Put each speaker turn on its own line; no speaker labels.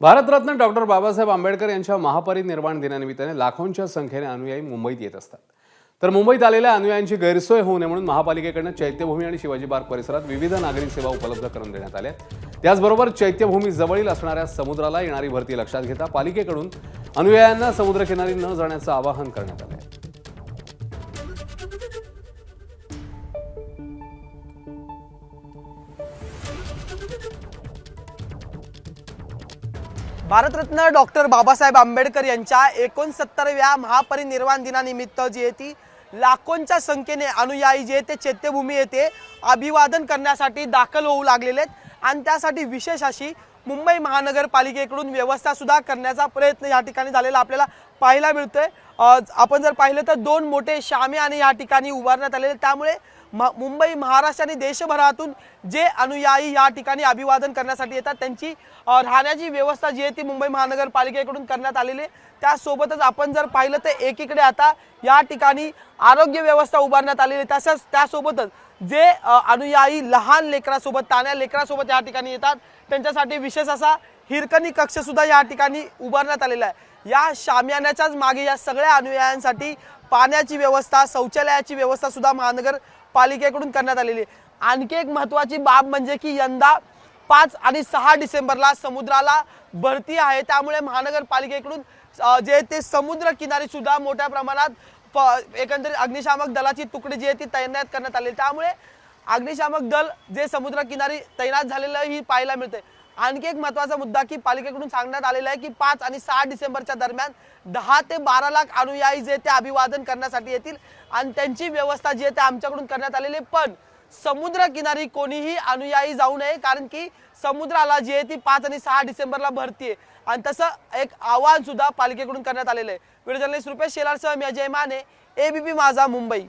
Bharat Ratna doctor Babasaheb Ambedkar यांच्या महापरिनिर्वाण दिनानिमित्ताने लाखोंच्या संख्येने अनुयायी मुंबईत येत असतात। तर मुंबईत आलेल्या अनुयायांची गैरसोय होऊ नये म्हणून महापालिकेकडून चैत्यभूमी आणि शिवाजी पार्क परिसरात विविध नागरी सेवा उपलब्ध करून देण्यात आल्या। त्याचबरोबर चैत्यभूमी जवळील असणाऱ्या समुद्राला येणारी भरती लक्षात घेता पालिकेकडून अनुयायांना समुद्रकिनारी न जाण्याचं आवाहन करण्यात आलं आहे।
भारतरत्न डॉक्टर बाबासाहेब आंबेडकर यांच्या 69व्या महापरिनिर्वाण दिनानिमित्त जी आहे ती लाखोंच्या संख्येने अनुयायी जे ते चैत्यभूमी येथे अभिवादन करण्यासाठी दाखल होऊ लागलेले आहेत आणि त्यासाठी विशेष अशी मुंबई महानगरपालिकेकडून व्यवस्था सुद्धा करण्याचा प्रयत्न या ठिकाणी झालेला आपल्याला पाहायला मिळतोय। आपण जर पाहिलं तर 2 मोठे शामियाने या ठिकाणी उभारण्यात आलेले, त्यामुळे मुंबई महाराष्ट्र आणि देशभरातून जे अनुयायी या ठिकाणी अभिवादन करण्यासाठी येतात त्यांची राहण्याची व्यवस्था जी आहे ती मुंबई महानगरपालिकेकडून करण्यात आलेली आहे। त्यासोबतच आपण जर पाहिलं तर एकीकडे आता या ठिकाणी आरोग्य व्यवस्था उभारण्यात आलेली आहे, तसंच त्यासोबतच जे अनुयायी लहान लेकरासोबत तान्या लेकरासोबत या ठिकाणी येतात त्यांच्यासाठी विशेष असा हिरकणी कक्ष सुद्धा या ठिकाणी उभारण्यात आलेला आहे। या शामियानाच्याच मागे या सगळ्या अनुयायांसाठी पाण्याची व्यवस्था, शौचालयाची व्यवस्था सुद्धा महानगरपालिकेकडून करण्यात आलेली आहे। आणखी एक महत्त्वाची बाब म्हणजे की यंदा 5 आणि 6 डिसेंबरला समुद्राला भरती आहे, त्यामुळे महानगरपालिकेकडून जे ते समुद्र किनारी सुद्धा मोठ्या प्रमाणात एकंदरीत अग्निशामक दलाची तुकडी जी आहे ती तैनात करण्यात आली, त्यामुळे अग्निशामक दल जे समुद्र किनारी तैनात झालेलं ही पाहायला मिळते। आणखी एक महत्त्वाचा मुद्दा की पालिकेकडून सांगण्यात आलेला आहे की 5 आणि 6 डिसेंबरच्या दरम्यान 10 ते 12 लाख अनुयायी जे ते अभिवादन करण्यासाठी येतील आणि त्यांची व्यवस्था जी आहे ते आमच्याकडून करण्यात आलेली, पण समुद्र किनारी कोणीही अनुयायी जाऊ नये, कारण की समुद्राला जी आहे ती 5 आणि 6 डिसेंबरला भरती आहे आणि तसं एक आवाहन सुद्धा पालिकेकडून करण्यात आलेलं आहे। व्हिडिओ जर्नलिस्ट रुपेश शेलारसह मी अजय माने, एबीपी माझा, मुंबई।